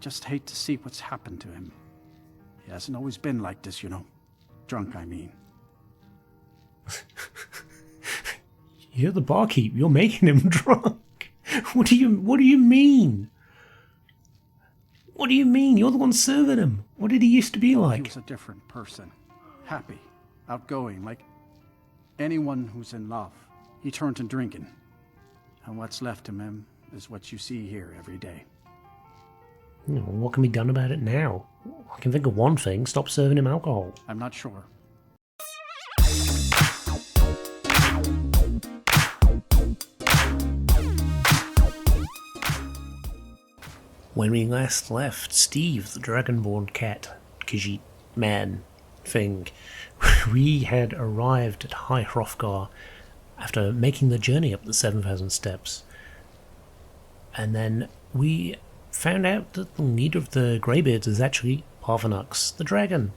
just hate to see what's happened to him. He hasn't always been like this, you know. Drunk, I mean. You're the barkeep. You're making him drunk. What do you mean? What do you mean? You're the one serving him. What did he used to be like? He was a different person. Happy, outgoing, like anyone who's in love. He turned to drinking. And what's left of him is what you see here every day. What can be done about it now? I can think of one thing. Stop serving him alcohol. I'm not sure. When we last left Steve, the Dragonborn cat, Khajiit man thing, we had arrived at High Hrothgar after making the journey up the 7,000 steps. And then we found out that the leader of the Greybeards is actually Parvenux, the dragon,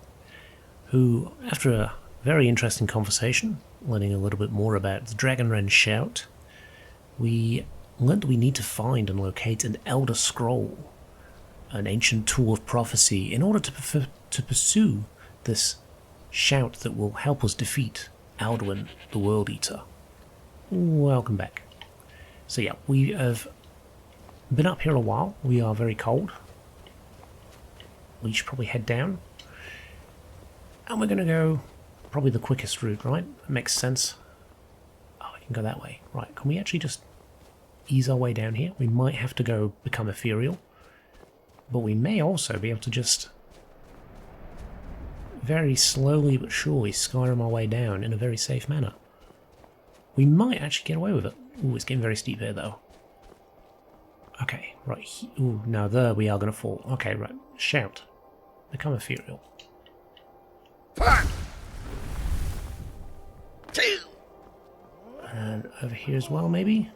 who, after a very interesting conversation, learning a little bit more about the Dragonren shout, we learned that we need to find and locate an Elder Scroll, an ancient tool of prophecy, in order to pursue this shout that will help us defeat Alduin, the World Eater. Welcome back. So yeah, we have been up here a while. We are very cold. We should probably head down. And we're going to go probably the quickest route, right? That makes sense. Oh, we can go that way. Right, can we actually just ease our way down here? We might have to go become ethereal. But we may also be able to just very slowly but surely Skyrim our way down in a very safe manner. We might actually get away with it. Ooh, it's getting very steep here though. Okay, right. Ooh, now there we are going to fall. Okay, right. Shout. Become ethereal. And over here as well, maybe?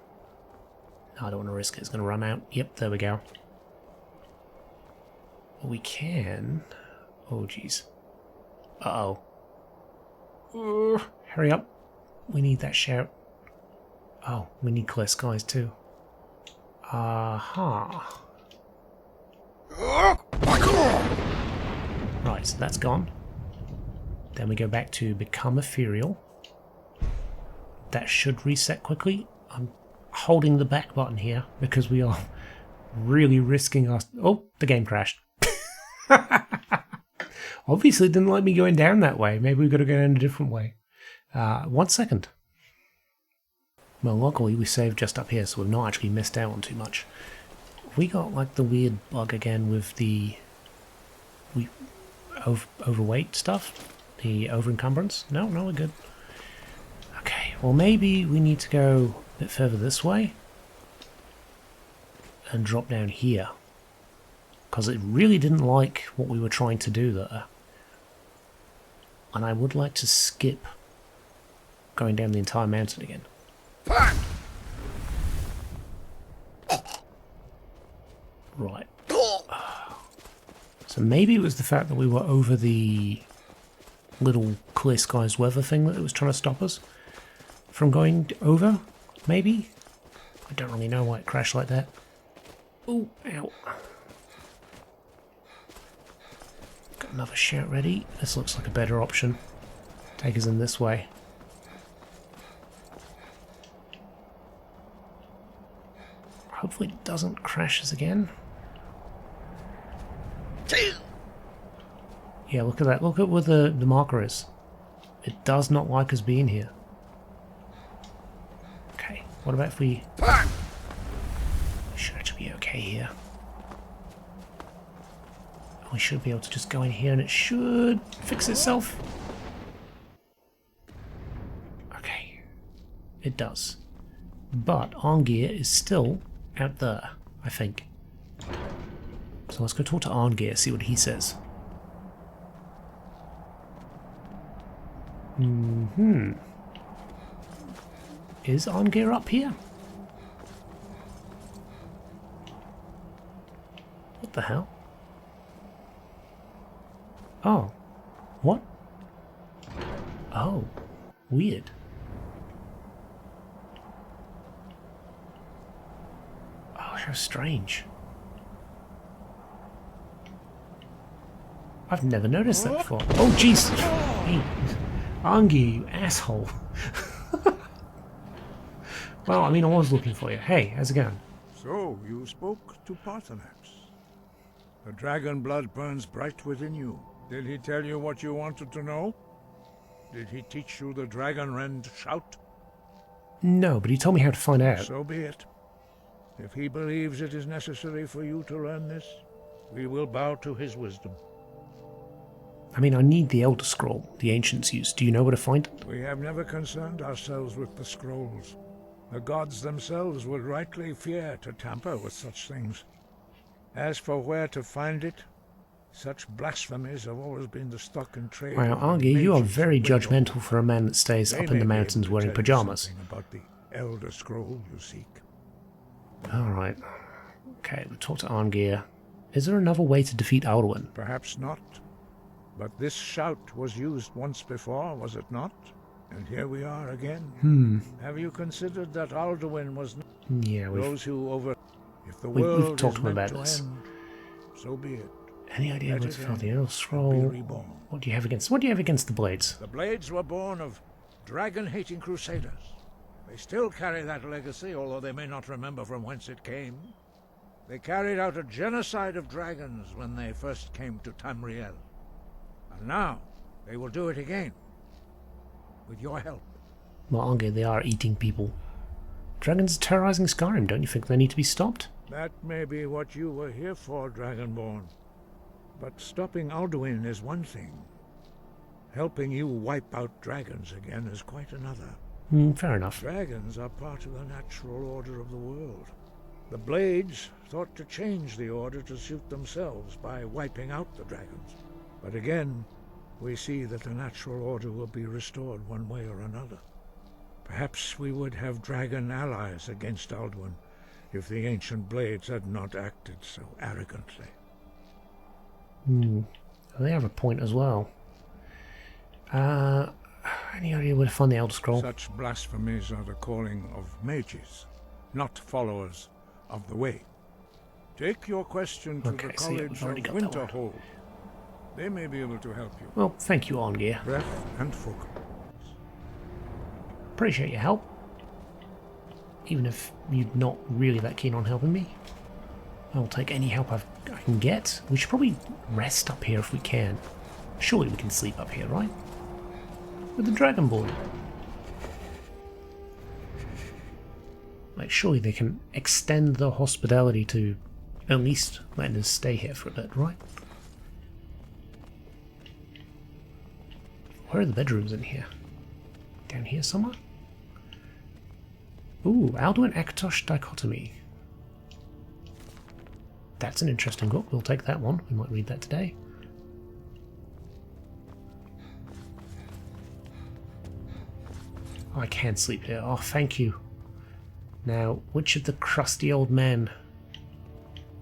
No, I don't want to risk it. It's going to run out. Yep, there we go. We can... Oh, jeez. Uh-oh. Hurry up. We need that shout. Oh, we need clear skies too. Aha. Right, so that's gone. Then we go back to become ethereal. That should reset quickly. I'm holding the back button here because we are really risking our... Oh, the game crashed. Obviously it didn't like me going down that way. Maybe we've got to go down a different way. 1 second. Well, luckily we saved just up here, so we've not actually missed out on too much. We got like the weird bug again with the overweight stuff, the over-encumbrance. No, we're good. Okay, well maybe we need to go a bit further this way and drop down here, because it really didn't like what we were trying to do there. And I would like to skip going down the entire mountain again. Right. So maybe it was the fact that we were over the little clear skies weather thing that was trying to stop us from going over, maybe? I don't really know why it crashed like that. Ooh, ow. Got another shout ready. This looks like a better option. Take us in this way. Hopefully it doesn't crash us again. Yeah, look at that. Look at where the marker is. It does not like us being here. Okay, what about if we... We should actually be okay here. We should be able to just go in here and it should fix itself. Okay, it does. But Arngeir is still out there, I think. So let's go talk to Arngeir, see what he says. Is Arngeir up here? What the hell? Oh. What? Oh. Weird. Oh, how strange. I've never noticed that before. Oh, jeez! Hey, Arngeir, you asshole. Well, I mean, I was looking for you. Hey, how's it going? So, you spoke to Paarthurnax. The dragon blood burns bright within you. Did he tell you what you wanted to know? Did he teach you the dragon rend shout? No, but he told me how to find out. So be it. If he believes it is necessary for you to learn this, we will bow to his wisdom. I mean, I need the Elder Scroll the ancients used. Do you know where to find it? We have never concerned ourselves with the scrolls. The gods themselves would rightly fear to tamper with such things. As for where to find it, such blasphemies have always been the stock and trade. Wow, Arngeir, you are very judgmental for a man that stays up in the mountains wearing pajamas. About the Elder Scroll you seek. Alright. Okay, we'll talk to Arngeir. Is there another way to defeat Alduin? Perhaps not. But this shout was used once before, was it not? And here we are again. Have you considered that Alduin was not Yeah, those who over... If the we've world talked is to him meant about to this. end, so be it. Any idea Let what's it for end the Elder and be Scroll? reborn. What do you have against the Blades? The Blades were born of dragon-hating crusaders. They still carry that legacy, although they may not remember from whence it came. They carried out a genocide of dragons when they first came to Tamriel. And now, they will do it again. With your help. Well, Arngeir, they are eating people. Dragons are terrorizing Skyrim. Don't you think they need to be stopped? That may be what you were here for, Dragonborn. But stopping Alduin is one thing. Helping you wipe out dragons again is quite another. Fair enough. Dragons are part of the natural order of the world. The Blades thought to change the order to suit themselves by wiping out the dragons. But again, we see that the natural order will be restored one way or another. Perhaps we would have dragon allies against Alduin if the ancient Blades had not acted so arrogantly. They have a point as well. Any idea where to find the Elder Scroll? Such blasphemies are the calling of mages, not followers of the way. Take your question to the College of Winterhold. They may be able to help you. Well, thank you, Arngeir. Breath and focus. Appreciate your help. Even if you're not really that keen on helping me. I'll take any help I can get. We should probably rest up here if we can. Surely we can sleep up here, right? With the Dragonborn. Like, surely they can extend the hospitality to at least letting us stay here for a bit, right? Where are the bedrooms in here? Down here somewhere? Ooh, Alduin Akatosh Dichotomy. That's an interesting book. We'll take that one. We might read that today. Oh, I can't sleep here. Oh, thank you. Now, which of the crusty old men?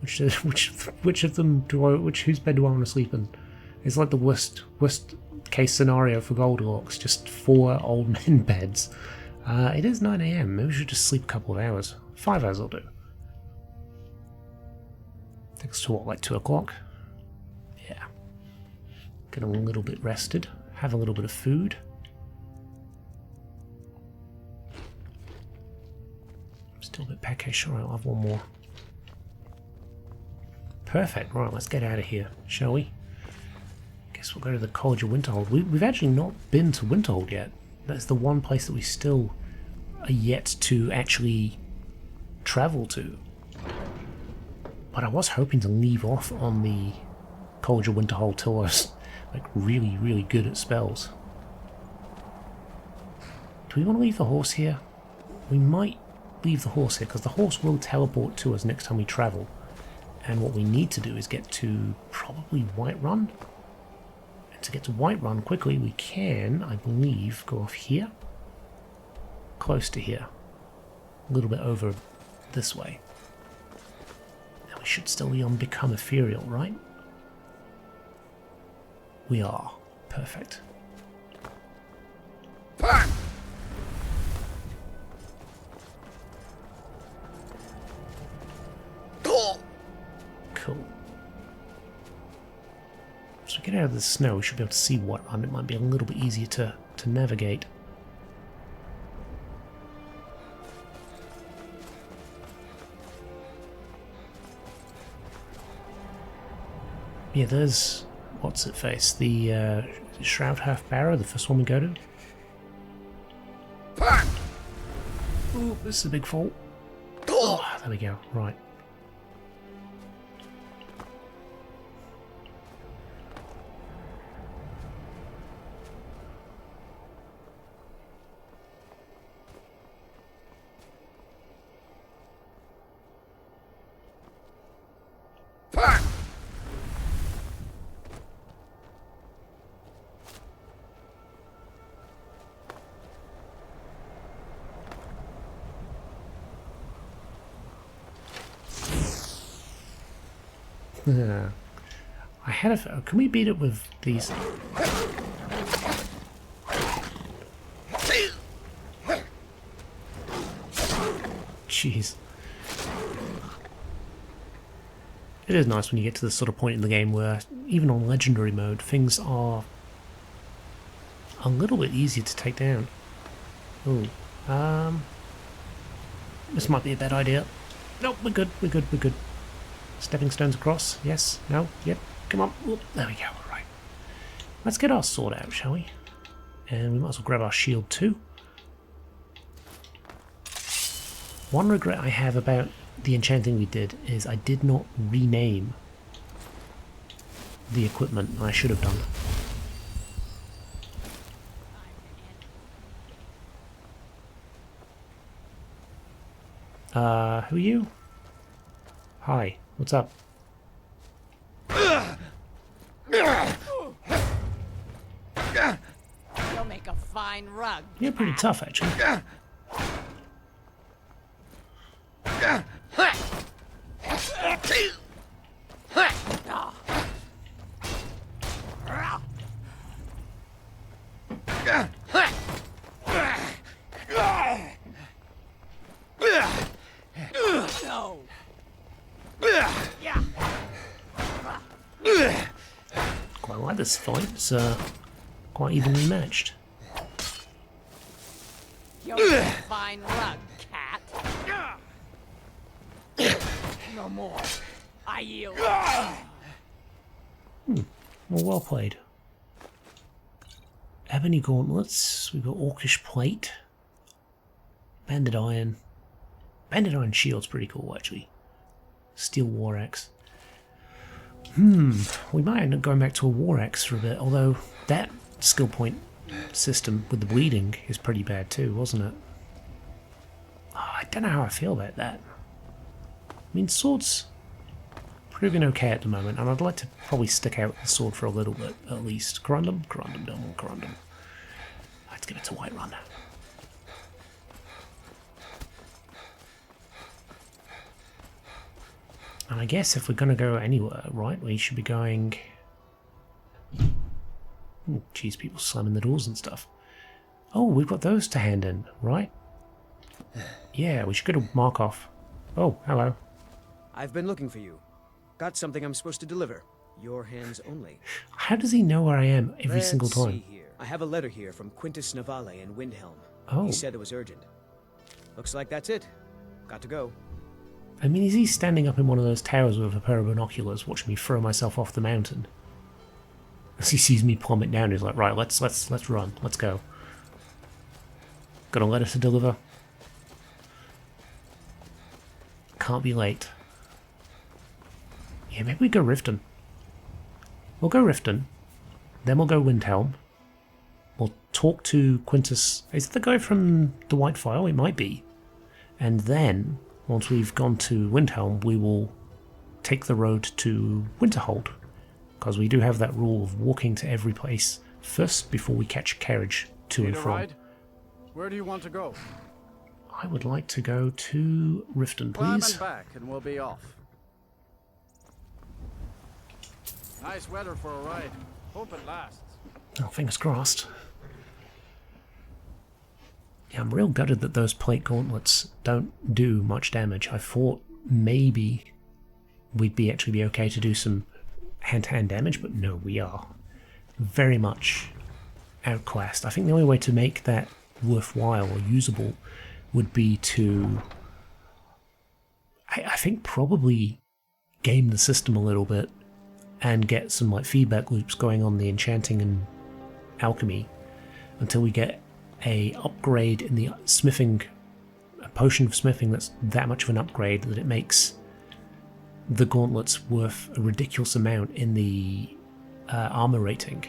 Which of them do I? Whose bed do I want to sleep in? It's like the worst case scenario for Goldilocks. Just 4 old men beds. It is 9 AM. Maybe we should just sleep a couple of hours. 5 hours will do. Takes to what, like 2 o'clock? Yeah. Get a little bit rested. Have a little bit of food. Still a bit peckish. Alright, I'll have one more. Perfect. Right, let's get out of here, shall we? Guess we'll go to the College of Winterhold. We've actually not been to Winterhold yet. That's the one place that we still are yet to actually travel to. But I was hoping to leave off on the College of Winterhold till I was like really, really good at spells. Do we want to leave the horse here? We might leave the horse here because the horse will teleport to us next time we travel. And what we need to do is get to probably Whiterun. And to get to Whiterun quickly, we can, I believe, go off here. Close to here. A little bit over this way. And we should still be on Become Ethereal, right? We are. Perfect. Cool. we get out of the snow, we should be able to see what it might be a little bit easier to navigate. Yeah, there's... what's it face? The Shroud Half Barrow, the first one we go to. Ooh, this is a big fall. Oh, there we go, right. I had a... can we beat it with these? Jeez. It is nice when you get to this sort of point in the game where, even on legendary mode, things are a little bit easier to take down. Ooh. This might be a bad idea. Nope, we're good, we're good, we're good. Stepping stones across, yes, no, yep, come on, oop, there we go, alright. Let's get our sword out, shall we? And we might as well grab our shield too. One regret I have about the enchanting we did is I did not rename the equipment I should have done. Who are you? Hi. What's up? You'll make a fine rug. You're pretty tough, actually. No. Quite like this fight. It's quite evenly matched. You'll make a fine rug, cat. No more. I yield. Well played. Ebony gauntlets. We've got orcish plate. Banded iron. Banded iron shield's pretty cool, actually. Steel war axe. We might end up going back to a war axe for a bit, although that skill point system with the bleeding is pretty bad too, wasn't it? Oh, I don't know how I feel about that. I mean, swords proving okay at the moment, and I'd like to probably stick out the sword for a little bit at least. Corundum? Corundum, don't want Corundum. Let's give it to Whiterun. And I guess if we're going to go anywhere, right, we should be going... Jeez, people slamming the doors and stuff. Oh, we've got those to hand in, right? Yeah, we should go to Markov. Oh, hello. I've been looking for you. Got something I'm supposed to deliver. Your hands only. How does he know where I am every single time? See here. I have a letter here from Quintus Navale in Windhelm. Oh. He said it was urgent. Looks like that's it. Got to go. I mean, is he standing up in one of those towers with a pair of binoculars watching me throw myself off the mountain? As he sees me plummet down, he's like, right, let's run, let's go. Got a letter to deliver. Can't be late. Yeah, maybe we go Riften. We'll go Riften, then we'll go Windhelm. We'll talk to Quintus. Is it the guy from the White File? It might be. And then, once we've gone to Windhelm, we will take the road to Winterhold. Because we do have that rule of walking to every place first before we catch a carriage to and from. Ride? Where do you want to go? I would like to go to Riften, Climb please. and back, and we'll be off. Nice weather for a ride. Hope it lasts. Oh, fingers crossed. Yeah, I'm real gutted that those plate gauntlets don't do much damage. I thought maybe we'd actually be okay to do some hand-to-hand damage, but no, we are very much outclassed. I think the only way to make that worthwhile or usable would be to, I think, probably game the system a little bit and get some like feedback loops going on the enchanting and alchemy until we get a upgrade in the smithing, a potion of smithing that's that much of an upgrade that it makes the gauntlets worth a ridiculous amount in the armor rating.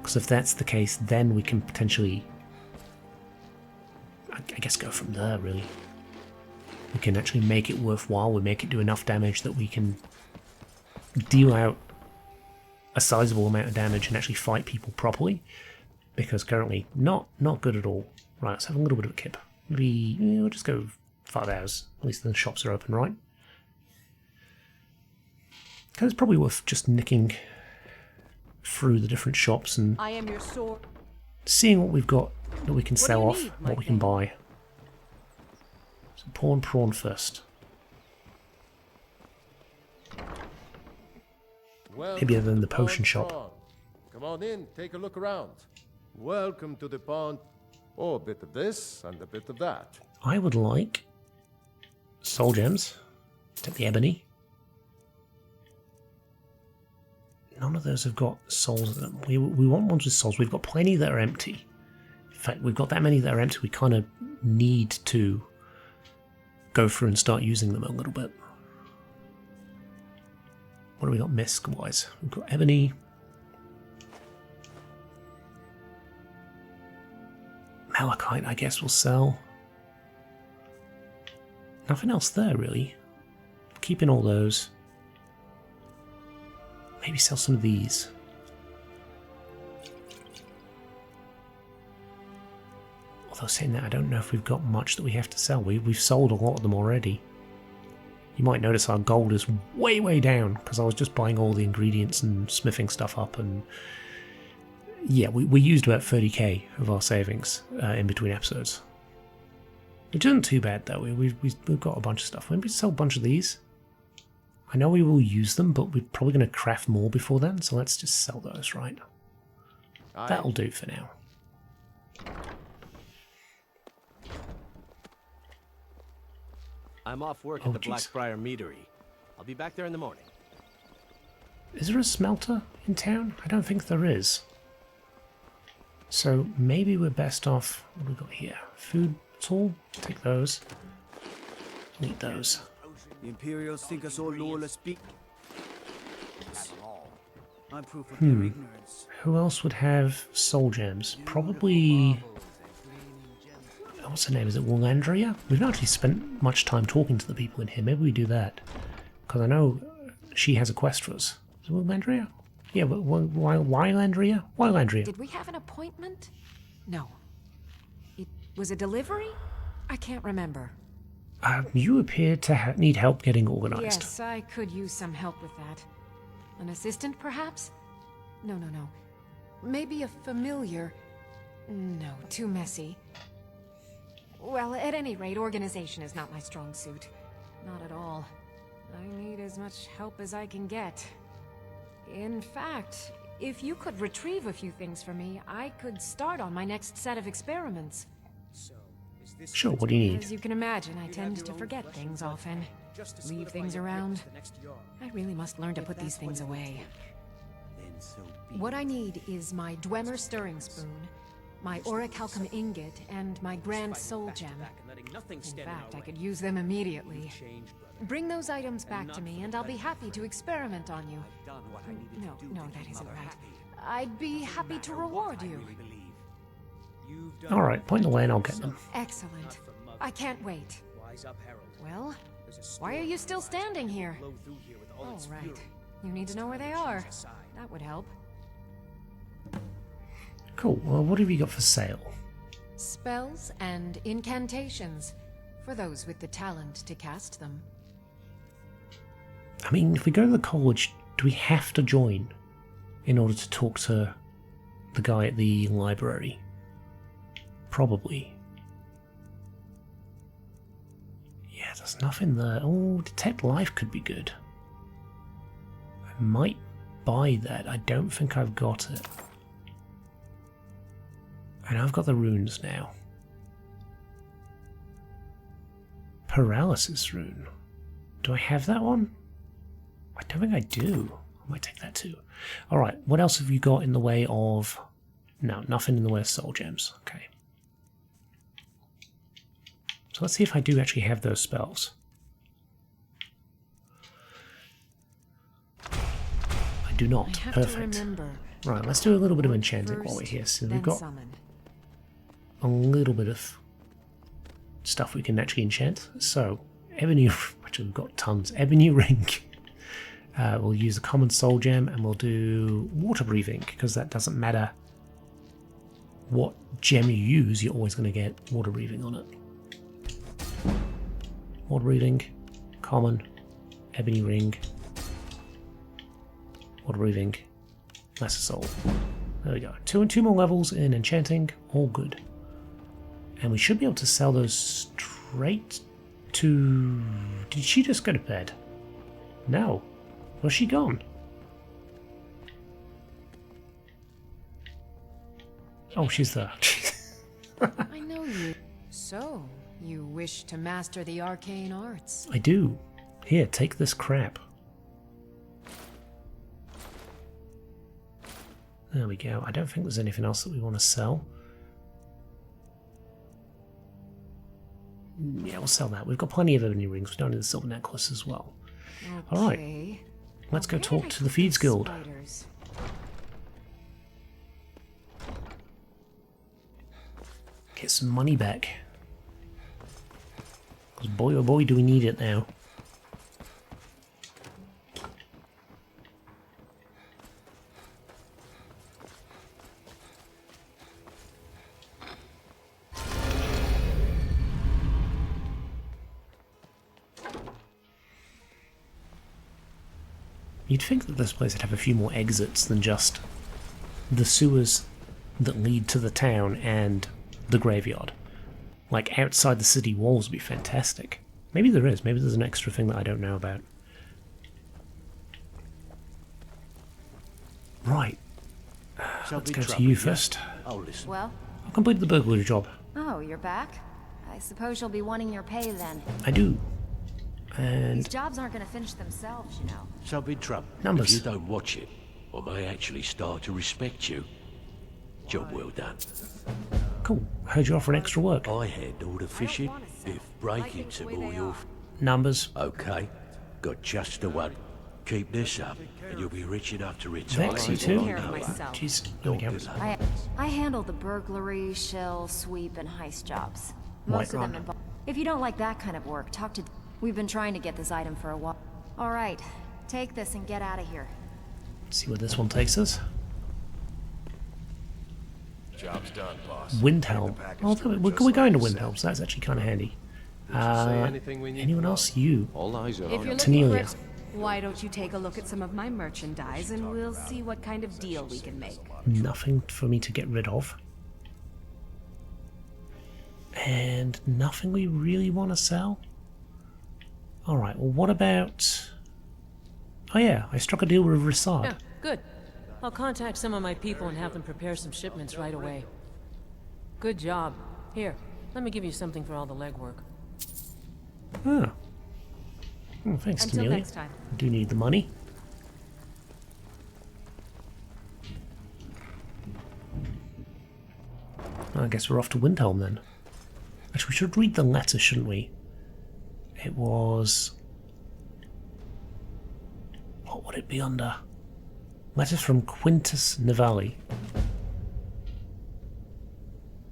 Because if that's the case, then we can potentially, I guess, go from there, really. We can actually make it worthwhile, we make it do enough damage that we can deal out a sizable amount of damage and actually fight people properly. Because currently, not good at all. Right, let's have a little bit of a kip. Maybe, we'll just go 5 hours. At least the shops are open, right? Because it's probably worth just nicking through the different shops and I am your sword. seeing what we've got that we can What do sell you off, need, what my we can king? buy. So prawn first. Maybe other than the potion shop. Come on in, take a look around. Welcome to the pond. Oh, a bit of this and a bit of that. I would like soul gems. Take the ebony. None of those have got souls in them. We want ones with souls. We've got plenty that are empty. In fact, we've got that many that are empty, we kind of need to go through and start using them a little bit. What do we got misc-wise? We've got ebony. Malachite, I guess, will sell. Nothing else there, really. Keeping all those. Maybe sell some of these. Although saying that, I don't know if we've got much that we have to sell. We've sold a lot of them already. You might notice our gold is way down because I was just buying all the ingredients and smithing stuff up, and yeah, we used about 30k of our savings in between episodes. Which isn't too bad though. We've got a bunch of stuff. Maybe sell a bunch of these. I know we will use them, but we're probably going to craft more before then, so let's just sell those, right? That'll do for now. I'm off work Oh, at the jeez. Blackfriar Meadery. I'll be back there in the morning. Is there a smelter in town? I don't think there is. So maybe we're best off... What do we got here? Food tool? Take those. Eat those. The Imperials think us all lawless I'm proof of their ignorance. Who else would have soul gems? Probably... What's her name? Is it Arngeir? We've not actually spent much time talking to the people in here. Maybe we do that. Because I know she has a quest for us. Is it Arngeir? Yeah, but why Arngeir? Why Arngeir? Did we have an appointment? No. It was a delivery? I can't remember. You appear to need help getting organised. Yes, I could use some help with that. An assistant, perhaps? No. Maybe a familiar. No, too messy. Well, at any rate, organization is not my strong suit. Not at all. I need as much help as I can get. In fact, if you could retrieve a few things for me, I could start on my next set of experiments. Sure, what do you need? As you can imagine, I tend to forget things often. Leave things around. I really must learn to put these things away. What I need is my Dwemer stirring spoon, my orichalcum ingot, and my grand soul gem. In fact, I could use them immediately. Bring those items back to me, and I'll be happy to experiment on you. No, that isn't right. I'd be happy to reward you. Alright, point the way and I'll get them. Excellent. I can't wait. Well, why are you still standing here? Oh, right. You need to know where they are. That would help. Cool, well, what have you got for sale? Spells and incantations, for those with the talent to cast them. I mean, if we go to the college, do we have to join in order to talk to the guy at the library? Probably. Yeah, there's nothing there. Oh, detect life could be good. I might buy that. I don't think I've got it. And I've got the runes now. Paralysis rune. Do I have that one? I don't think I do. I might take that too. Alright, what else have you got in the way of... No, nothing in the way of soul gems. Okay. So let's see if I do actually have those spells. I do not. Perfect. Right, let's do a little bit of enchanting while we're here. So we've got a little bit of stuff we can actually enchant. So, Ebony... Actually, we've got tons. Ebony Ring. We'll use a common soul gem and we'll do water breathing, because that doesn't matter what gem you use, you're always going to get water breathing on it. Water breathing, common, ebony ring, water breathing, lesser soul. There we go. 2 and 2 more levels in enchanting, all good. And we should be able to sell those straight to... Did she just go to bed? No. Where's she gone? Oh, she's there. I know you. So, you wish to master the arcane arts? I do. Here, take this crap. There we go. I don't think there's anything else that we want to sell. Yeah, we'll sell that. We've got plenty of ebony rings. We don't need the silver necklace as well. Okay. Alright. Let's go talk to the Thieves Guild. Get some money back. Because boy oh boy do we need it now. You'd think that this place would have a few more exits than just the sewers that lead to the town and the graveyard. Like, outside the city walls would be fantastic. Maybe there is. Maybe there's an extra thing that I don't know about. Right. Let's go to you first. Well? I've completed the burglary job. Oh, you're back? I suppose you'll be wanting your pay then. I do. And... These jobs aren't going to finish themselves, you know. So be trouble. Numbers. If you don't watch it, I may actually start to respect you. Job well done. Cool. I heard you offer an extra work. I handle the fishing, if breaking's all your... Numbers. Okay. Got just the one. Keep this up, and you'll be rich enough to retire. Vex, you too? Jeez, there we go. I handle the burglary, shell, sweep, and heist jobs. Most of them involve... If you don't like that kind of work, talk to... We've been trying to get this item for a while. Alright, take this and get out of here. See where this one takes us. Job's done, boss. Windhelm. Oh, we're going to Windhelm, so that's actually kind of handy. Anyone else? You. All eyes are if you're Tanelia. Why don't you take a look at some of my merchandise and we'll see what kind of deal we can make. Nothing for me to get rid of. And nothing we really want to sell? Alright, well what about... Oh yeah, I struck a deal with Rissard. Yeah, good. I'll contact some of my people and have them prepare some shipments right away. Good job. Here, let me give you something for all the legwork. Ah. Oh, thanks, Until Tanelia. next time. I do need the money. I guess we're off to Windhelm then. Actually, we should read the letter, shouldn't we? It was... What would it be under? Letter from Quintus Nivali.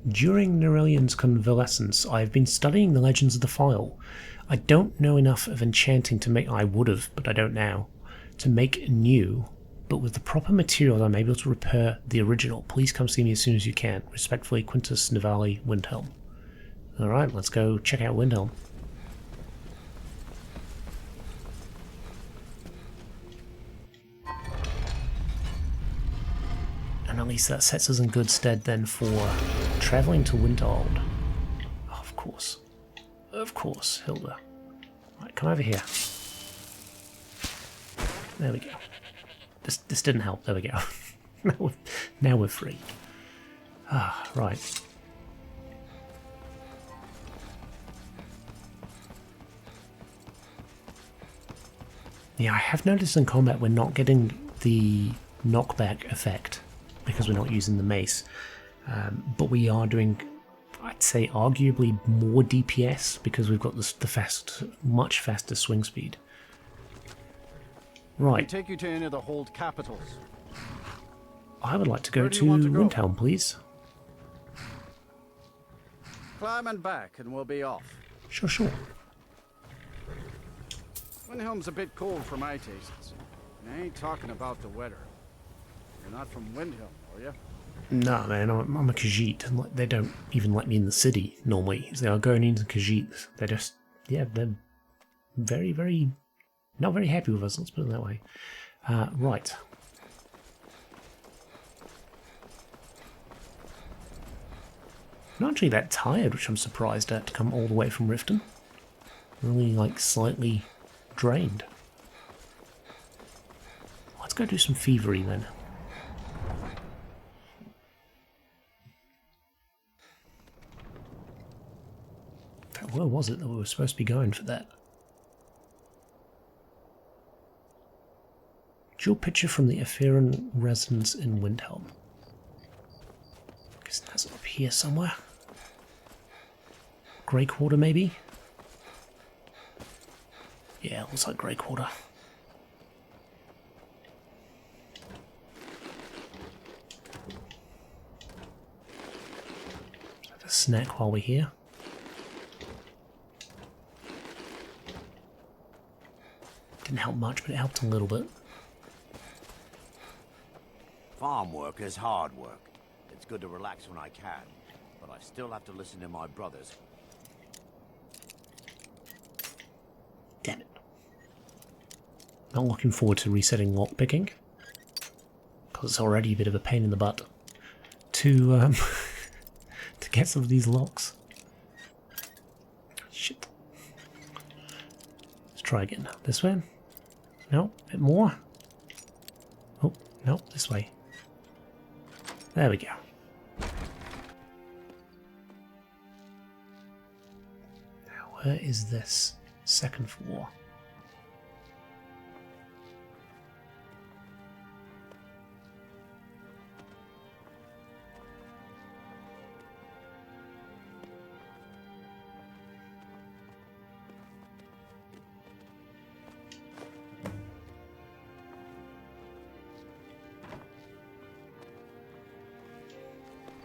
During Nerelian's convalescence, I have been studying the legends of the File. I don't know enough of enchanting to make... I would have, but I don't now. To make new, but with the proper materials I'm able to repair the original. Please come see me as soon as you can. Respectfully, Quintus Nivali, Windhelm. Alright, let's go check out Windhelm. And at least that sets us in good stead then for travelling to Winterhold. Oh, of course. Of course, Hilda. Right, come over here. There we go. This didn't help. There we go. Now we're free. Ah, right. Yeah, I have noticed in combat we're not getting the knockback effect because we're not using the mace. But we are doing, I'd say, arguably more DPS because we've got the much faster swing speed. Right. Take you to any of the hold capitals. I would like to go Where to do you want to go? Winterhold, please. Climb and back, and we'll be off. Sure, sure. Windhelm's a bit cold for my tastes. And I ain't talking about the weather. You're not from Windhelm, are you? No, man, I'm a Khajiit, and like, they don't even let me in the city normally. They are going into Khajiit. They're just, yeah, they're very, very, not very happy with us, let's put it that way. Right. I'm not actually that tired, which I'm surprised at to come all the way from Riften. Really, like, slightly drained. Let's go do some thievery then. Where was it that we were supposed to be going for that? Dual picture from the Ephirian residence in Windhelm. Guess that's up here somewhere. Grey Quarter, maybe? Yeah, looks like Grey Quarter. Have a snack while we're here. Didn't help much, but it helped a little bit. Farm work is hard work. It's good to relax when I can, but I still have to listen to my brothers. Damn it. Not looking forward to resetting lockpicking, because it's already a bit of a pain in the butt to to get some of these locks. Shit. Let's try again. This way? No, a bit more. Oh, no, this way. There we go. Now, where is this? Second floor.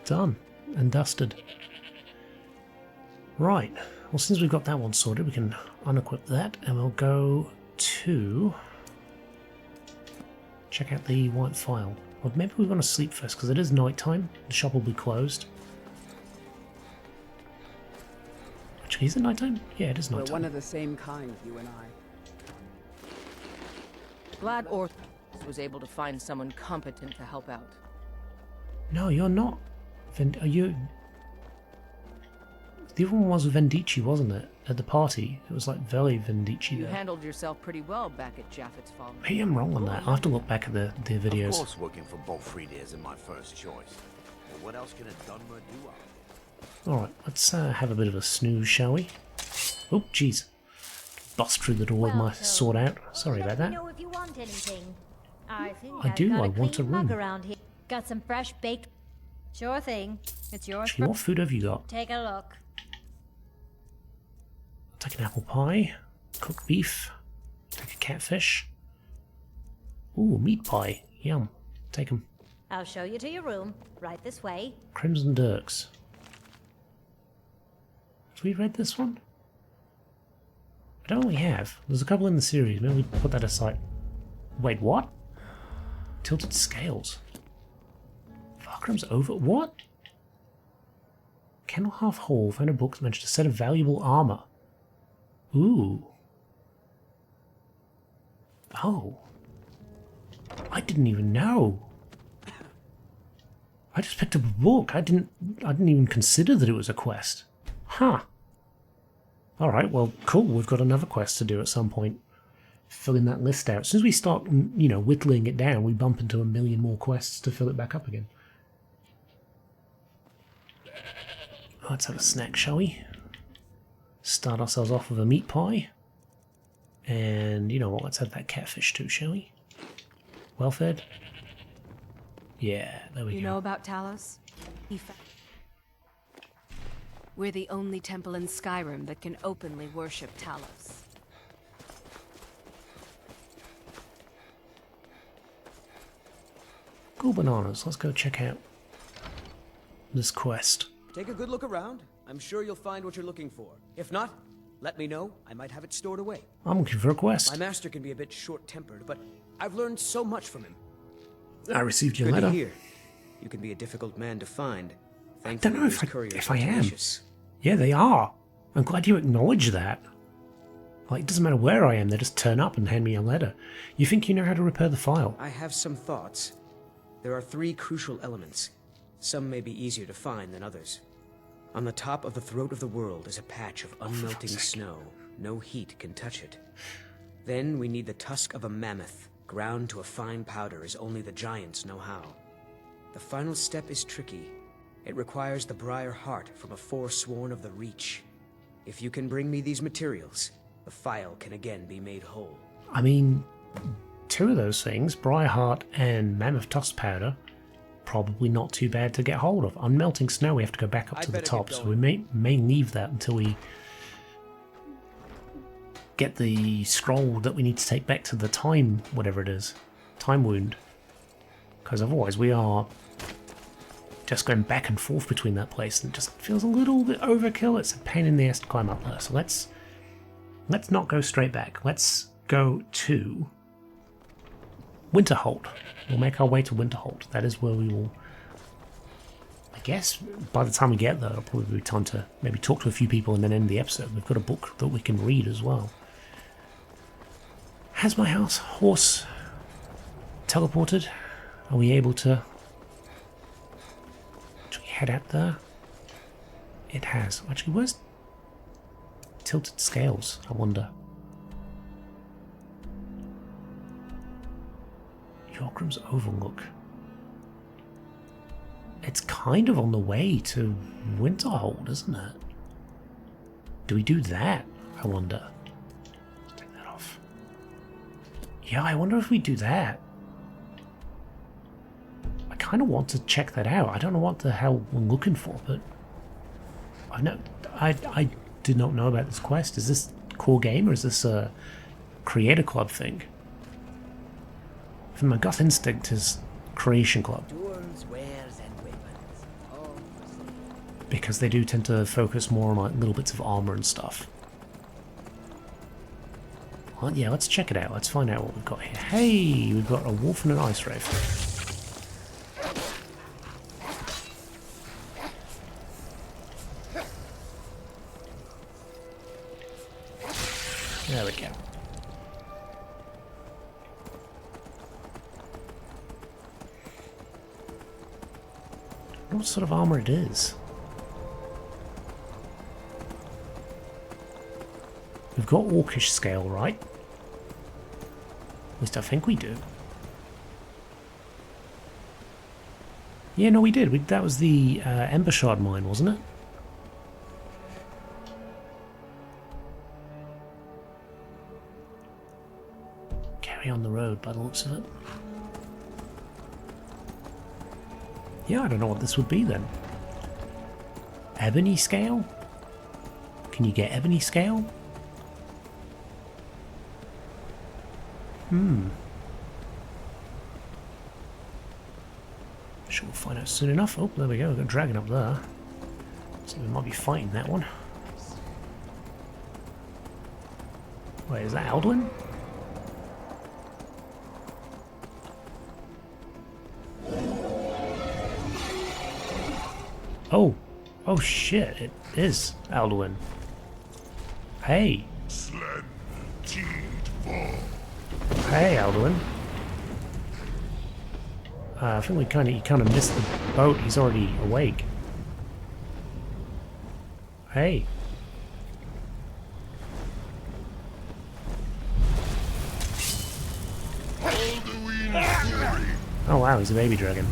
Done and dusted. Right, well, since we've got that one sorted, we can unequip that and we'll go to check out the white file. Well, maybe we want to sleep first because it is night time. The shop will be closed. Actually, is it night time? Yeah, it is night We're time. one of the same kind, you and I. Glad Orth was able to find someone competent to help out. No, you're not. Are you? The other one was Vendici, wasn't it? At the party, it was like very Vendici You there. handled yourself pretty well back at Jaffet's Fall. Maybe I'm wrong on that. I'll have to look back at the videos. Of course, working for Bolfrida isn't my first choice. But what else can a Dunmer do out there? Alright, let's have a bit of a snooze, shall we? Oh, jeez. Bust through the door with my sword out. Sorry about that. Know if you want anything. I think I I've do, got I want a clean mug room. around here. Got some fresh baked. Sure thing. It's yours. Actually, what food have you got? Take a look. Take an apple pie. Cooked beef. Take a catfish. Ooh, meat pie. Yum. Take them. I'll show you to your room. Right this way. Crimson Dirks. Have we read this one? I don't think we have. There's a couple in the series. Maybe we put that aside. Wait, what? Tilted Scales. Fargrim's over. What? Kennel half whole. Found a book that mentioned a set of valuable armor. Ooh. Oh. I didn't even know. I just picked up a book. I didn't even consider that it was a quest. Huh. Alright, well, cool. We've got another quest to do at some point. filling that list out. As soon as we start, you know, whittling it down, we bump into a million more quests to fill it back up again. Let's have a snack, shall we? Start ourselves off with a meat pie. And, you know what, let's have that catfish too, shall we? Well fed? Yeah, there we go. You know about Talos? We're the only temple in Skyrim that can openly worship Talos. Cool bananas, let's go check out this quest. Take a good look around. I'm sure you'll find what you're looking for. If not, let me know. I might have it stored away. I'm looking for a quest. My master can be a bit short-tempered, but I've learned so much from him. I received your Good letter. to hear. You can be a difficult man to find. I don't know if I am. Tenacious. Yeah, they are. I'm glad you acknowledge that. Like, it doesn't matter where I am, they just turn up and hand me a letter. You think you know how to repair the file? I have some thoughts. There are 3 crucial elements. Some may be easier to find than others. On the top of the throat of the world is a patch of unmelting snow. No heat can touch it. Then we need the tusk of a mammoth, ground to a fine powder as only the giants know how. The final step is tricky. It requires the briar heart from a forsworn of the Reach. If you can bring me these materials, the file can again be made whole. I mean, 2 of those things, Briarheart and Mammoth Tusk Powder, probably not too bad to get hold of. Unmelting snow, we have to go back up to the top, so we may leave that until we get the scroll that we need to take back to the time, whatever it is, time wound. Because otherwise we are just going back and forth between that place, and it just feels a little bit overkill. It's a pain in the ass to climb up there. So let's not go straight back. Let's go to Winterhold. We'll make our way to Winterhold. That is where we will, I guess, by the time we get there, it'll probably be time to maybe talk to a few people and then end the episode. We've got a book that we can read as well. Has my horse teleported? Are we able to actually head out there? It has. Actually, where's Tilted Scales, I wonder? Yorkram's Overlook. It's kind of on the way to Winterhold, isn't it? Do we do that? I wonder. Let's take that off. Yeah, I wonder if we do that. I kind of want to check that out. I don't know what the hell we're looking for, but I did not know about this quest. Is this core game or is this a Creator Club thing? From my gut instinct is Creation Club. Tools, wares, and weapons. All for sale. Because they do tend to focus more on like little bits of armor and stuff. Well, yeah, let's check it out. Let's find out what we've got here. Hey, we've got a wolf and an ice wraith. There we go. What sort of armor it is? We've got Orcish scale, right? At least I think we do. Yeah, no, we did. That was the Ember Shard mine, wasn't it? Carry on the road by the looks of it. Yeah, I don't know what this would be then. Ebony scale? Can you get ebony scale? Sure, we'll find out soon enough. Oh, there we go. We've got a dragon up there. So we might be fighting that one. Wait, is that Alduin? Oh. Oh shit, it is Alduin. Hey. Hey, Alduin. I think he kind of missed the boat. He's already awake. Hey. Oh wow, he's a baby dragon.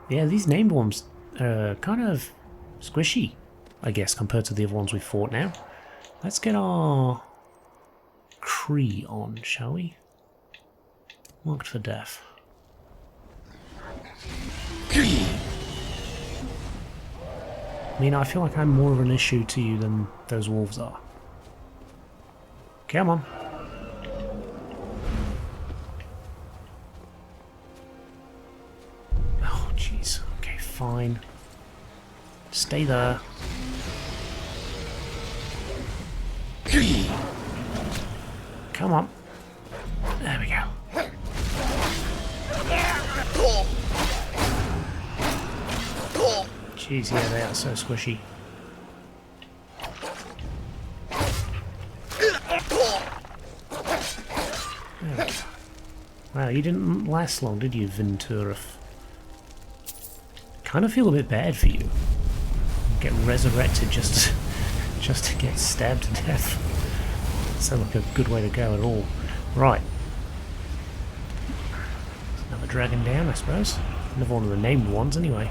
Yeah, these named ones are kind of squishy, I guess, compared to the other ones we fought now. Let's get our Cree on, shall we? Marked for death. I mean, I feel like I'm more of an issue to you than those wolves are. Come on. Oh, jeez. Okay, fine. Stay there. Come on. There we go. Jeez, yeah, they are so squishy. Wow, you didn't last long, did you, Venturif? Kind of feel a bit bad for you. Get resurrected just to get stabbed to death. Sounds like a good way to go at all. Right. Another dragon down, I suppose. Another one of the named ones, anyway.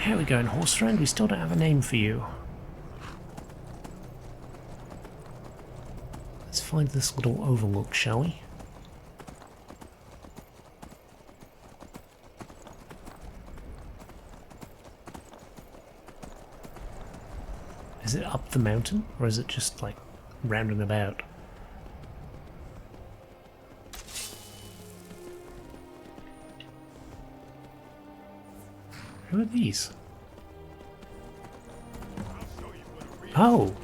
How are we going, horse friend? We still don't have a name for you. Let's find this little overlook, shall we? Is it up the mountain, or is it just like rounding about? Who are these? Oh!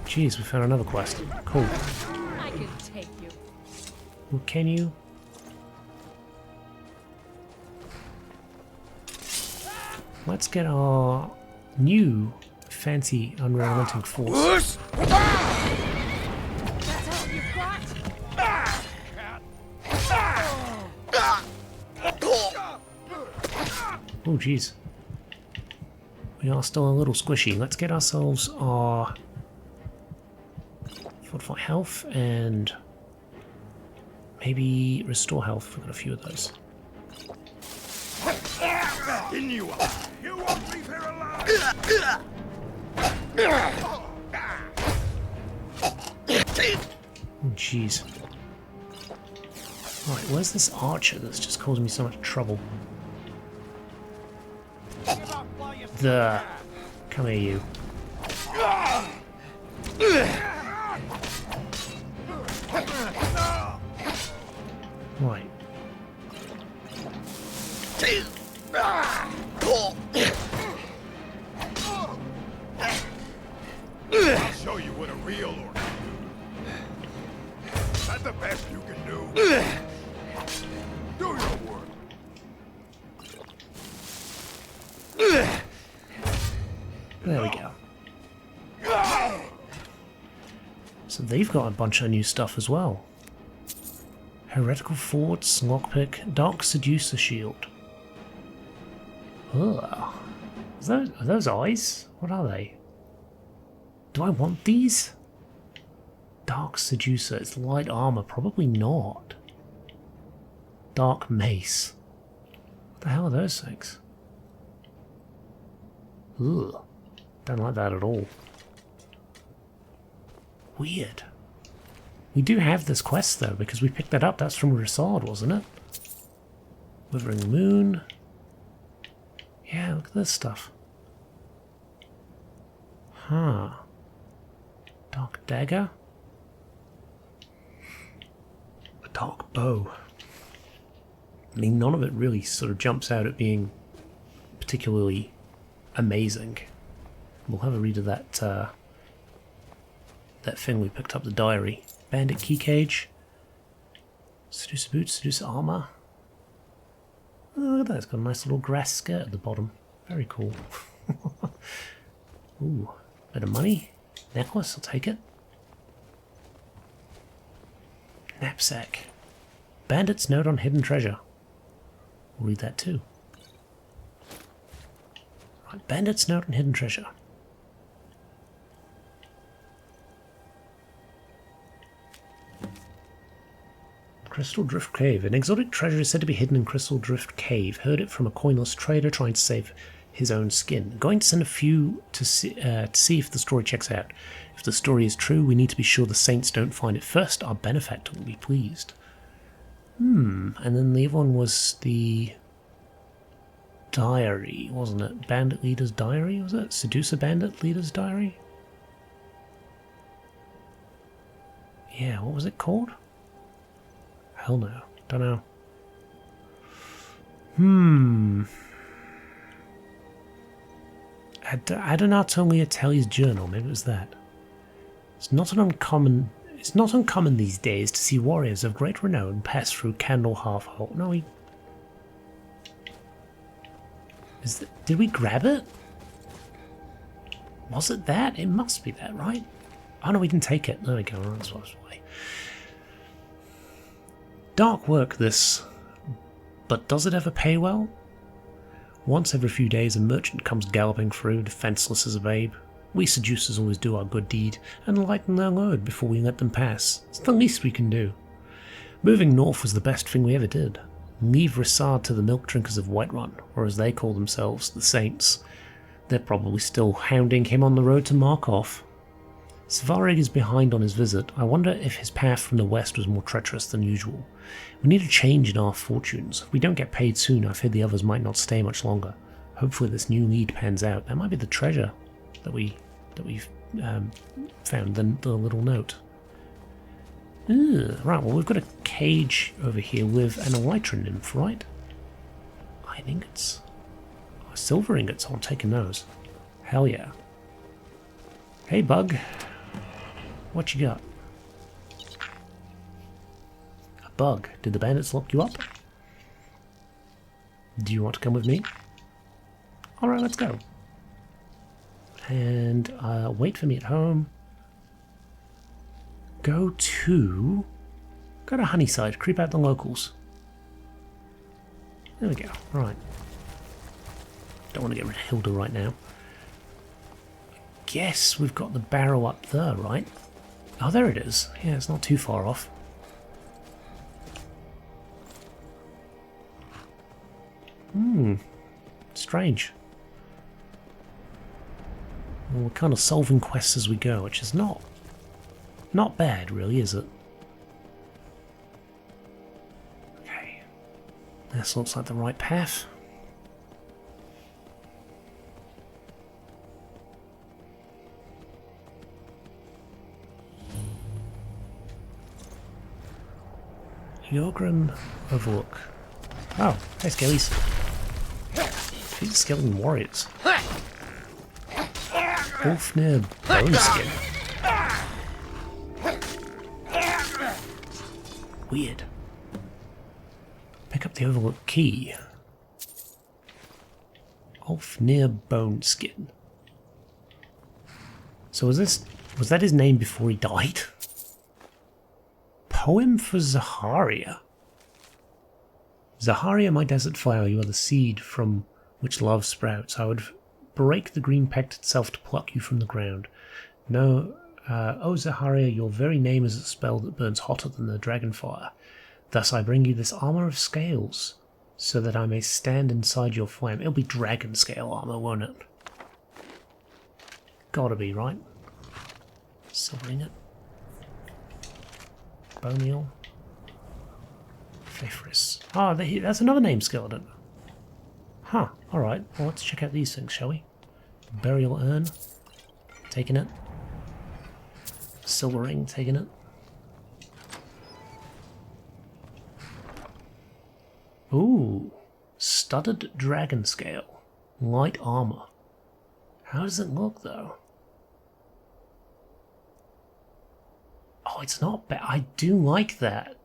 Jeez, we found another quest. Cool. I can take you. Well, can you? Let's get our new fancy unrelenting force. That's all you've got? Oh, jeez. We are still a little squishy. Let's get ourselves our fortify health and maybe restore health. We've got a few of those. In you won't leave here alive! Oh, jeez. Right, where's this archer that's just causing me so much trouble? Come here, you. Right. I'll show you what a real orc can do. Is that the best you can do? Do your work. There we go. So they've got a bunch of new stuff as well. Heretical Forts, Lockpick, Dark Seducer Shield. Ugh. Are those eyes? What are they? Do I want these? Dark Seducer, it's light armor, probably not. Dark Mace. What the hell are those things? Ugh. Don't like that at all. Weird. We do have this quest though, because we picked that up. That's from Risard, wasn't it? Withering Moon. Yeah, look at this stuff. Huh. Dark Dagger. A Dark Bow. I mean, none of it really sort of jumps out at being particularly amazing. We'll have a read of that that thing we picked up, the diary. Bandit key cage. Seducer boots, seducer armor. Oh, look at that, it's got a nice little grass skirt at the bottom. Very cool. Ooh, bit of money. Necklace, I'll take it. Knapsack. Bandit's note on hidden treasure. We'll read that too. Right, Bandit's note on hidden treasure. Crystal Drift Cave. An exotic treasure is said to be hidden in Crystal Drift Cave. Heard it from a coinless trader trying to save his own skin. Going to send a few to see if the story checks out. If the story is true, we need to be sure the saints don't find it first. Our benefactor will be pleased. And then the other one was the diary, wasn't it? Bandit Leader's Diary, was it? Seducer Bandit Leader's Diary? Yeah, what was it called? Hell no. Don't know. Adonatolia Telly's journal, maybe it was that. It's not uncommon these days to see warriors of great renown pass through Candle Half Hole. No, did we grab it? Was it that? It must be that, right? Oh no, we didn't take it. There we go. That's what I was away. Dark work, this. But does it ever pay well? Once every few days, a merchant comes galloping through, defenseless as a babe. We seducers always do our good deed and lighten their load before we let them pass. It's the least we can do. Moving north was the best thing we ever did. Leave Rissard to the milk drinkers of Whiterun, or as they call themselves, the Saints. They're probably still hounding him on the road to Markov. Svarig is behind on his visit. I wonder if his path from the west was more treacherous than usual. We need a change in our fortunes. If we don't get paid soon, I fear the others might not stay much longer. Hopefully this new lead pans out. That might be the treasure that we've found, the little note. Right, well we've got a cage over here with an elytra nymph, right? Iron ingots. Oh, silver ingots, I'm taking those. Hell yeah. Hey bug. What you got? A bug. Did the bandits lock you up? Do you want to come with me? Alright, let's go. And wait for me at home. Go to Honeyside. Creep out the locals. There we go. Right. Don't want to get rid of Hilda right now. Guess we've got the barrow up there, right? Oh, there it is. Yeah, it's not too far off. Strange. Well, we're kind of solving quests as we go, which is not bad, really, is it? Okay. This looks like the right path. Yorgrim Overlook. Oh, hey skellies. These skeleton warriors. Ulfnir Boneskin. Weird. Pick up the Overlook key. Ulfnir Boneskin. So was that his name before he died? Poem for Zaharia. Zaharia, my desert flower, you are the seed from which love sprouts. I would break the green pect itself to pluck you from the ground. No, O Zaharia, your very name is a spell that burns hotter than the dragon fire. Thus I bring you this armor of scales, so that I may stand inside your flame. It'll be dragon scale armor, won't it? Gotta be, right? Silvering it. Bonial. Fifris. Ah, that's another name skeleton. Huh, alright. Well, let's check out these things, shall we? Burial urn. Taking it. Silver ring, taking it. Ooh. Studded dragon scale. Light armor. How does it look, though? Oh, it's not bad. I do like that.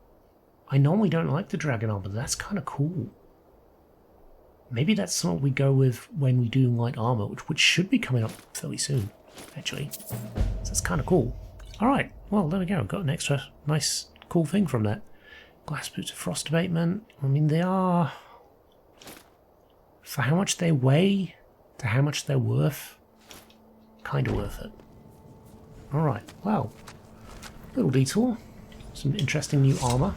I normally don't like the dragon armor, but that's kind of cool. Maybe that's something we go with when we do light armor, which should be coming up fairly soon, actually. So that's kind of cool. Alright, well, there we go. Got an extra nice, cool thing from that. Glass boots of frost abatement. I mean, they are... For how much they weigh, to how much they're worth, kind of worth it. Alright, well... Little detour. Some interesting new armor.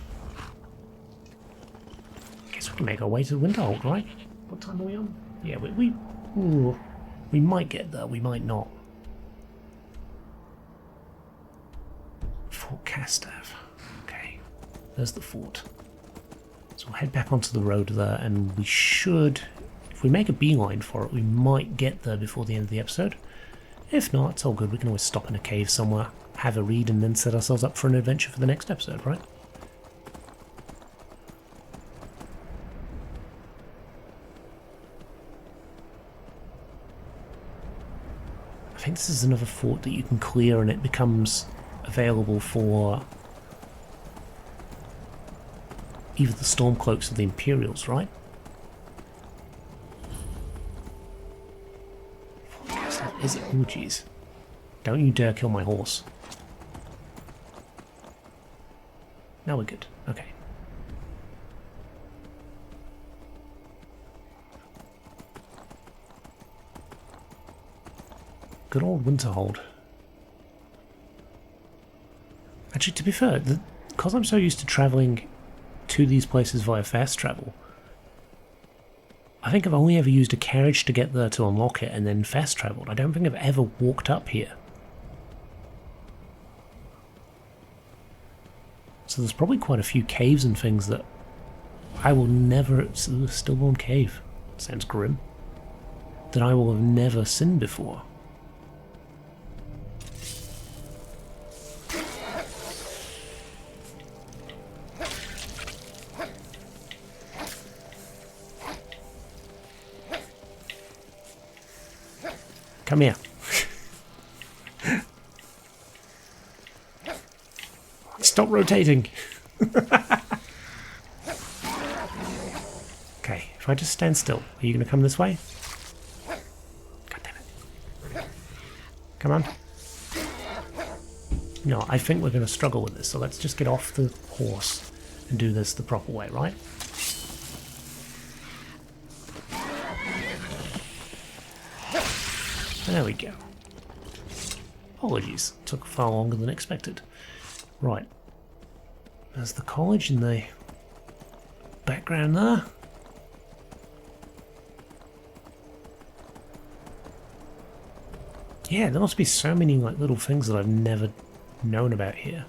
can make our way to Winterhold, right? What time are we on? Yeah, we might get there, we might not. Fort Castav. Okay, there's the fort. So we'll head back onto the road there, and we should, if we make a beeline for it, we might get there before the end of the episode. If not, it's all good. We can always stop in a cave somewhere, have a read, and then set ourselves up for an adventure for the next episode, right? I think this is another fort that you can clear and it becomes available for either the Stormcloaks or the Imperials, right? Is it? Oh, jeez. Don't you dare kill my horse. Now we're good. Okay. Good old Winterhold. Actually, to be fair, because I'm so used to travelling to these places via fast travel, I think I've only ever used a carriage to get there to unlock it and then fast travelled. I don't think I've ever walked up here. So there's probably quite a few caves and things that I will never... Stillborn Cave. Sounds grim. That I will have never seen before. Come here. Stop rotating. Okay, if I just stand still, are you going to come this way? God damn it. Come on. No, I think we're going to struggle with this, so let's just get off the horse and do this the proper way, right? There we go. Apologies, took far longer than expected. Right. There's the college in the background there. Yeah, there must be so many like little things that I've never known about here.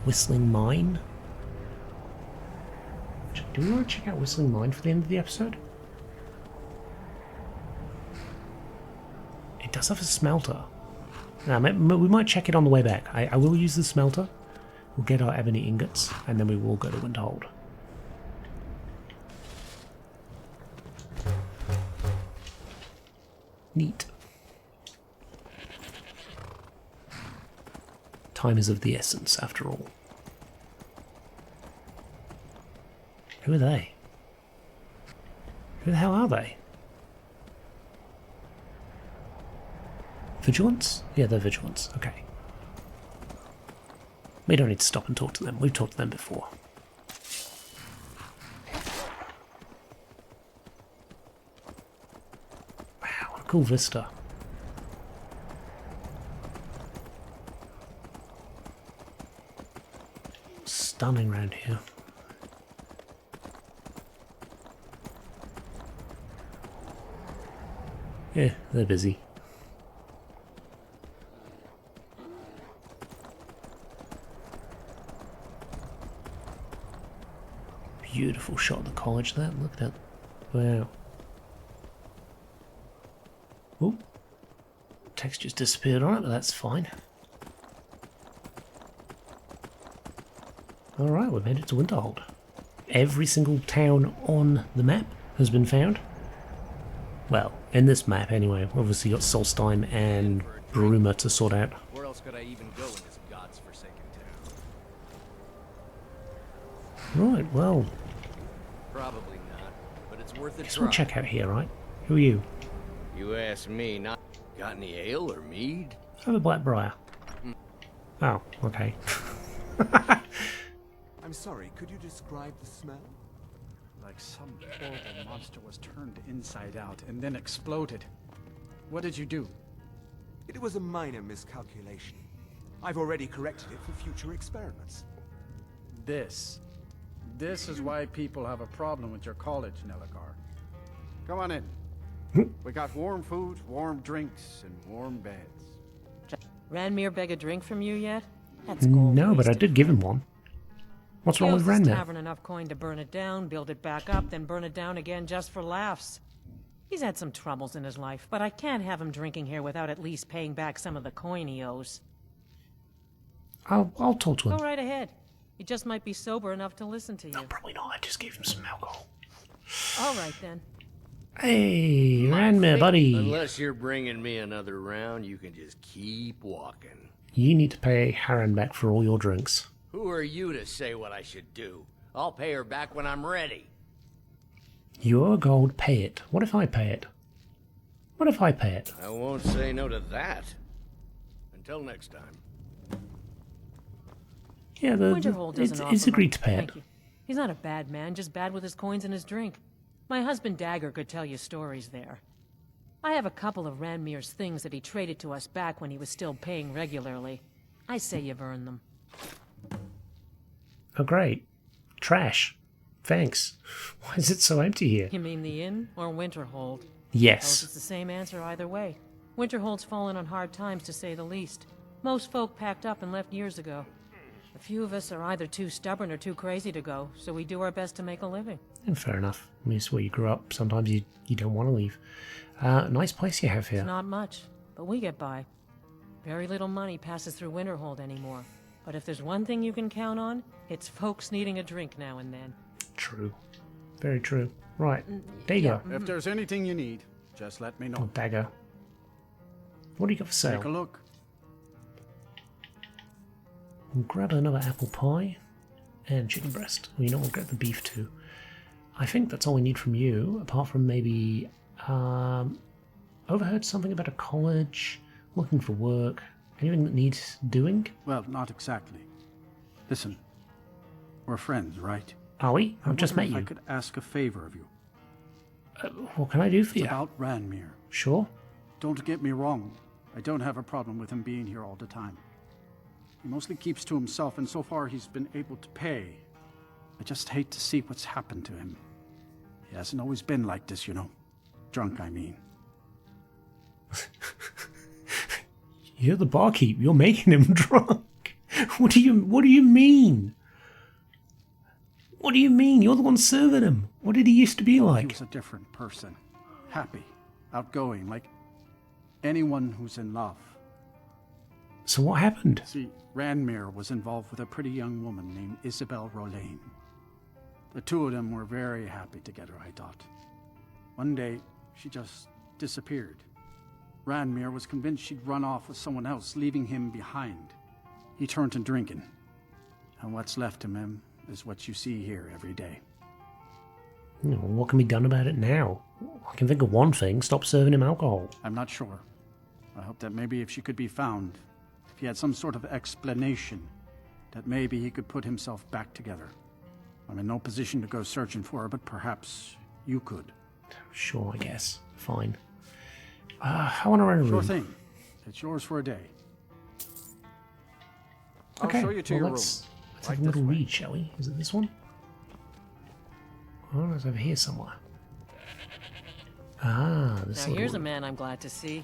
Whistling Mine. Do we want to check out Whistling Mine for the end of the episode? It does have a smelter. Now, we might check it on the way back. I will use the smelter. We'll get our ebony ingots, and then we will go to Winterhold. Neat. Time is of the essence, after all. Who are they? Who the hell are they? Vigilance? Yeah, they're Vigilance. Okay. We don't need to stop and talk to them. We've talked to them before. Wow, what a cool vista. Stunning round here. Yeah, they're busy. Beautiful shot of the college there. Look at that. Wow. Oh, text just disappeared on it, but that's fine. Alright, we've made it to Winterhold. Every single town on the map has been found. Well, in this map anyway. We've obviously got Solstheim and Bruma to sort out. Where else could I even go in this god's forsaken town? Right, well. Probably not, but it's worth a Guess try. we'll check out here, right? Who are you? You ask me, not got any ale or mead? I have a Blackbriar. Oh, okay. I'm sorry, could you describe the smell? Like some horrible monster was turned inside out and then exploded. What did you do? It was a minor miscalculation. I've already corrected it for future experiments. This This is why people have a problem with your college, Nelagar. Come on in. We got warm food, warm drinks, and warm beds. Ranmir beg a drink from you yet? That's No, but I did give him one. What's wrong with Gives this Ranmir? tavern enough coin to burn it down, build it back up, then burn it down again just for laughs. He's had some troubles in his life, but I can't have him drinking here without at least paying back some of the coin he owes. I'll talk to him. Go right ahead. He just might be sober enough to listen to you. No, probably not. I just gave him some alcohol. All right, then. Hey, Ranmir, buddy. Unless you're bringing me another round, you can just keep walking. You need to pay Haran back for all your drinks. Who are you to say what I should do? I'll pay her back when I'm ready. Your gold, pay it. What if I pay it? What if I pay it? I won't say no to that. Until next time. Yeah, Winterhold doesn't offer it's agreed much. to pay it. Thank you. He's not a bad man, just bad with his coins and his drink. My husband Dagger could tell you stories there. I have a couple of Ranmir's things that he traded to us back when he was still paying regularly. I say you've earned them. Oh, great. Trash. Thanks. Why is it so empty here? You mean the inn or Winterhold? Yes. Suppose it's the same answer either way. Winterhold's fallen on hard times, to say the least. Most folk packed up and left years ago. A few of us are either too stubborn or too crazy to go, so we do our best to make a living. And fair enough. I mean, it's where you grew up. Sometimes you don't want to leave. Nice place you have here. It's not much, but we get by. Very little money passes through Winterhold anymore. But if there's one thing you can count on, it's folks needing a drink now and then. True. Very true. Right. There you go. If there's anything you need, just let me know. Oh, Dagger. What do you got for sale? Take a look. We'll grab another apple pie and chicken breast. Well, you know, we'll get the beef too. I think that's all we need from you, apart from maybe overheard something about a college, looking for work, anything that needs doing? Well, not exactly. Listen, we're friends, right? Are we? I've just met you. I could ask a favor of you. What can I do for you? It's about Ranmir. Sure. Don't get me wrong. I don't have a problem with him being here all the time. He mostly keeps to himself, and so far he's been able to pay. I just hate to see what's happened to him. He hasn't always been like this, you know. Drunk, I mean. You're the barkeep. You're making him drunk. What do you mean? What do you mean? You're the one serving him. What did he used to be like? He was a different person. Happy, outgoing, like anyone who's in love. So what happened? See, Ranmir was involved with a pretty young woman named Isabel Rolaine. The two of them were very happy together, I thought. One day, she just disappeared. Ranmir was convinced she'd run off with someone else, leaving him behind. He turned to drinking. And what's left of him is what you see here every day. What can be done about it now? I can think of one thing. Stop serving him alcohol. I'm not sure. I hope that maybe if she could be found, if he had some sort of explanation, that maybe he could put himself back together. I'm in no position to go searching for her, but perhaps you could. Sure, I guess. Fine. I want to rent a room. Sure thing. It's yours for a day. Okay, I'll show you to your room. Let's have a little read, shall we? Is it this one? Oh, it's over here somewhere. Ah, this Now here's a room. man I'm glad to see.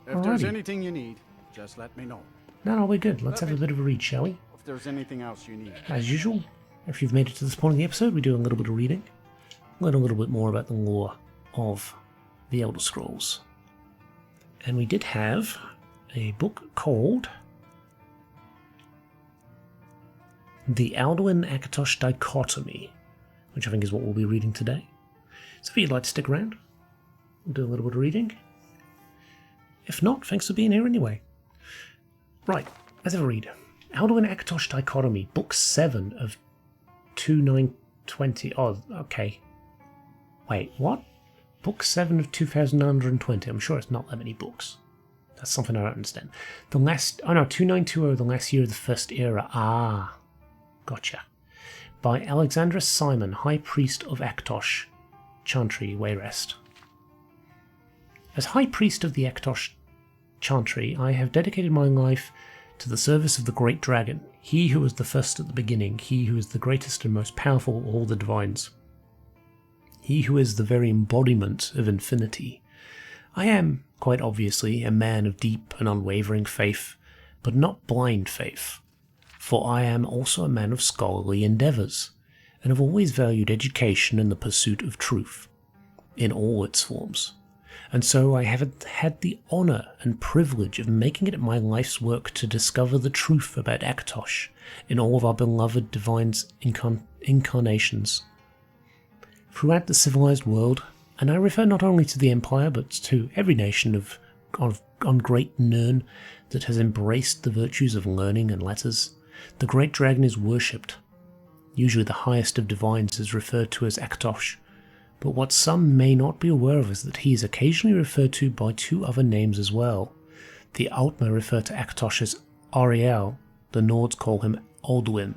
If there's Alrighty. anything you need, just let me know. No, we're good. Let's have a bit of a read, shall we? If there's anything else you need. As usual, if you've made it to this point in the episode, we do a little bit of reading. Learn a little bit more about the lore of the Elder Scrolls. And we did have a book called The Alduin-Akatosh Dichotomy, which I think is what we'll be reading today. So if you'd like to stick around, we'll do a little bit of reading. If not, thanks for being here anyway. Right, let's have a read. Alduin-Akatosh Dichotomy, Book 7 of 2920. Oh, okay. Wait, what? Book 7 of 2920. I'm sure it's not that many books. That's something I don't understand. 2920, the last year of the First Era. Ah, gotcha. By Alexandra Simon, High Priest of Akatosh, Chantry, Wayrest. As High Priest of the Akatosh Chantry, I have dedicated my life to the service of the great dragon, he who was the first at the beginning, he who is the greatest and most powerful of all the divines, he who is the very embodiment of infinity. I am, quite obviously, a man of deep and unwavering faith, but not blind faith, for I am also a man of scholarly endeavours, and have always valued education and the pursuit of truth, in all its forms. And so I have had the honour and privilege of making it my life's work to discover the truth about Akatosh in all of our beloved divine's incarnations. Throughout the civilized world, and I refer not only to the Empire but to every nation on Great Nirn that has embraced the virtues of learning and letters, the great dragon is worshipped. Usually the highest of divines is referred to as Akatosh, but what some may not be aware of is that he is occasionally referred to by two other names as well. The Altmer refer to Akatosh as Arngeir, the Nords call him Alduin.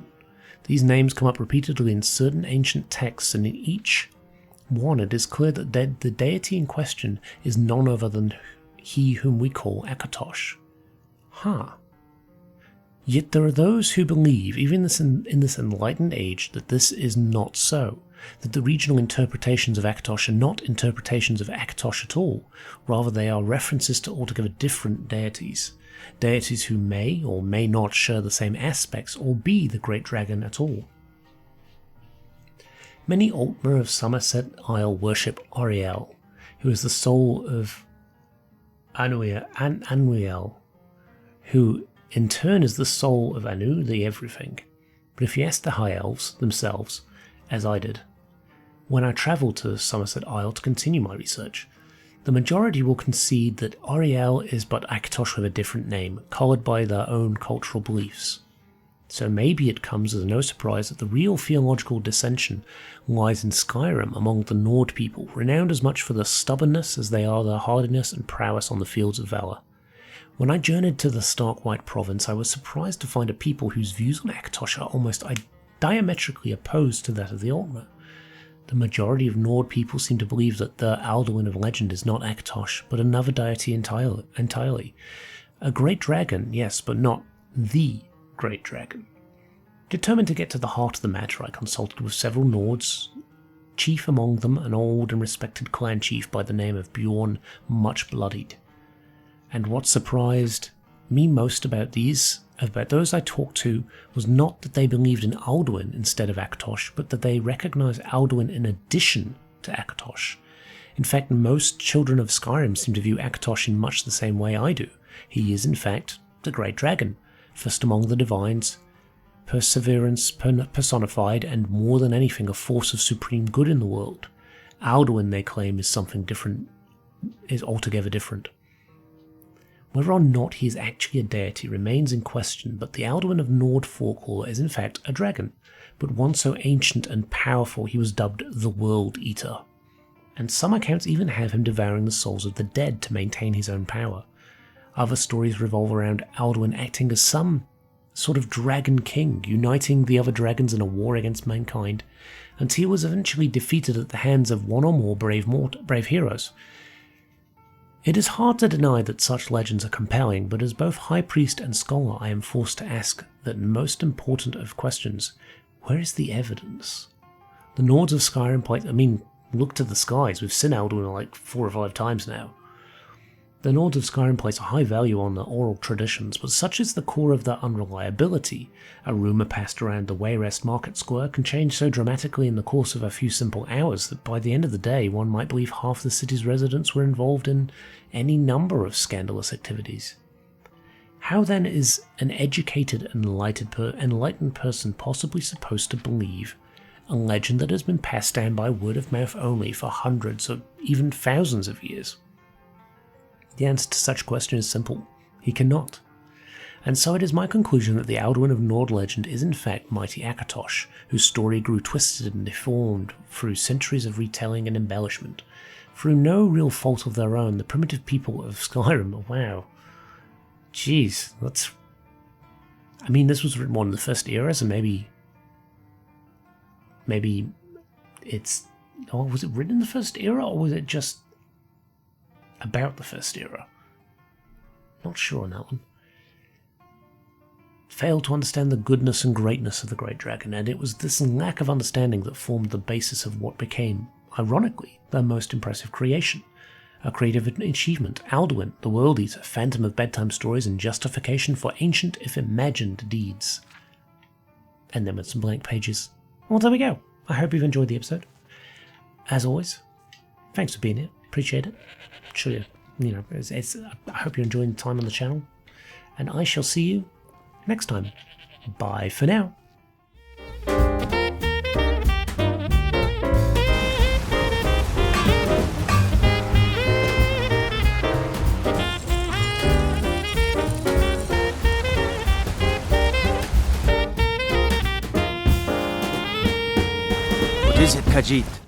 These names come up repeatedly in certain ancient texts, and in each one it is clear that the deity in question is none other than he whom we call Akatosh. Yet there are those who believe, even in this enlightened age, that this is not so, that the regional interpretations of Akatosh are not interpretations of Akatosh at all, rather they are references to altogether different deities, deities who may or may not share the same aspects or be the great dragon at all. Many Altmer of Somerset Isle worship Arngeir, who is the soul of Anwiel, who in turn is the soul of Anu, the everything. But if you ask the High Elves themselves, as I did, when I travelled to Somerset Isle to continue my research, the majority will concede that Arngeir is but Akatosh with a different name, coloured by their own cultural beliefs. So maybe it comes as no surprise that the real theological dissension lies in Skyrim among the Nord people, renowned as much for their stubbornness as they are their hardiness and prowess on the fields of valour. When I journeyed to the Stark-White province, I was surprised to find a people whose views on Akatosh are almost diametrically opposed to that of the Altmer. The majority of Nord people seem to believe that the Alduin of legend is not Akatosh, but another deity entirely. A great dragon, yes, but not the great dragon. Determined to get to the heart of the matter, I consulted with several Nords, chief among them an old and respected clan chief by the name of Bjorn Much-Bloodied. And what surprised me most about those I talked to was not that they believed in Alduin instead of Akatosh, but that they recognized Alduin in addition to Akatosh. In fact, most children of Skyrim seem to view Akatosh in much the same way I do. He is, in fact, the great dragon, first among the divines, perseverance personified, and more than anything a force of supreme good in the world. Alduin, they claim, is something different, is altogether different. Whether or not he is actually a deity remains in question, but the Alduin of Nord folklore is in fact a dragon, but one so ancient and powerful he was dubbed the World Eater. And some accounts even have him devouring the souls of the dead to maintain his own power. Other stories revolve around Alduin acting as some sort of dragon king, uniting the other dragons in a war against mankind, until he was eventually defeated at the hands of one or more brave heroes. It is hard to deny that such legends are compelling, but as both high priest and scholar I am forced to ask that most important of questions: where is the evidence? The Nords of Skyrim look to the skies. We've seen Alduin like 4 or 5 times now. The Nords of Skyrim place a high value on the oral traditions, but such is the core of their unreliability. A rumour passed around the Wayrest market square can change so dramatically in the course of a few simple hours that by the end of the day one might believe half the city's residents were involved in any number of scandalous activities. How then is an educated and enlightened person possibly supposed to believe a legend that has been passed down by word of mouth only for hundreds or even thousands of years? The answer to such question is simple: he cannot. And so it is my conclusion that the Alduin of Nord legend is in fact mighty Akatosh, whose story grew twisted and deformed through centuries of retelling and embellishment. Through no real fault of their own, the primitive people of Skyrim, wow. Jeez, this was written more in the First Era, so maybe it's... was it written in the First Era, or was it just about the First Era? Not sure on that one. failed to understand the goodness and greatness of the Great Dragon, and it was this lack of understanding that formed the basis of what became, ironically, their most impressive creation. A creative achievement, Alduin, the World Eater, phantom of bedtime stories and justification for ancient, if imagined, deeds. And then with some blank pages. Well, there we go. I hope you've enjoyed the episode. As always, thanks for being here. Appreciate it. Sure, I hope you're enjoying the time on the channel. And I shall see you next time. Bye for now. What is it, Khajiit?